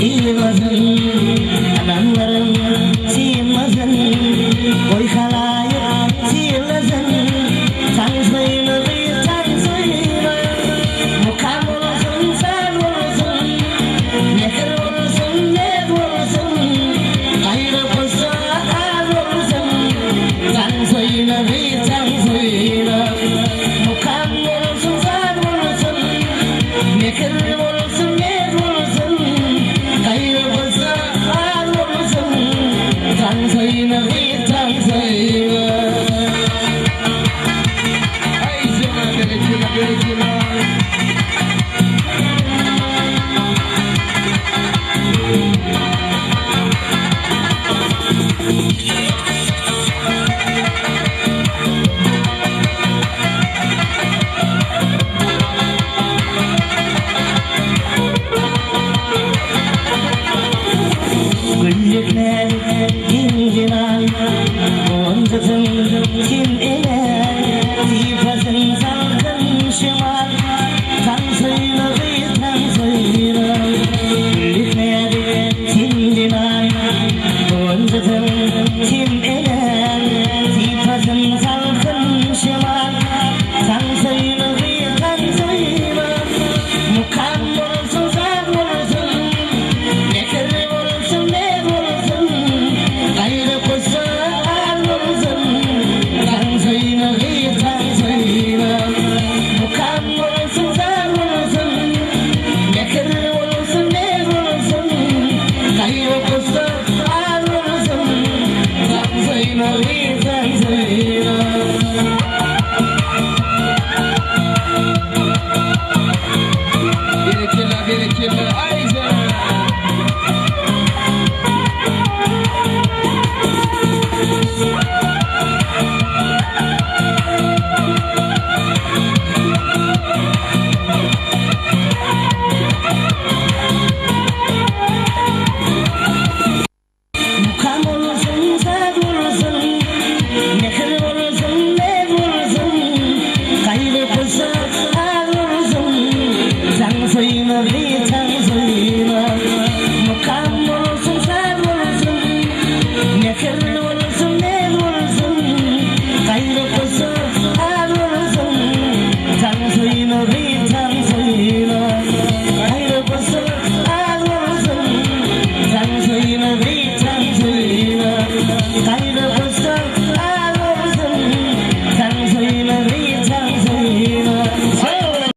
Simasın, anamların simasın, koy halaya silasın, tansayını bir tansayını, mukam olsun sen olsun, nekir olsun ne olsun, gayrı kusa az olsun, tansayını bir tansayını, mukam olsun sen olsun, nekir olsun ne olsun, gayrı kusa az olsun, tansayını bir tansayını. Ay zaman gerekir. Güllükler incinar, boncuksun kim eler, sifasın salkın şımar, tansıyla bir tansıyla. Güllükler incinar, boncuksun kim eler, sifasın salkın şımar, tansıyla bir tansıyla. Mukam olsun sen olsun, nekir olsun ne olsun, gayrı kusa az olsun, tansıyla bir tansıyla. Mukam olsun sen olsun, nekir olsun ne olsun, gayrı kusa az olsun, tansıyla bir tansıyla. Gerekirler, ay canım. Mukam olsun sen olsun, nekir olsun ne olsun, gayrı kusa az olsun, tansıyla bir tansıyla. Mukam olsun sen olsun, nekir olsun ne olsun, gayrı kusa az olsun, tansıyla bir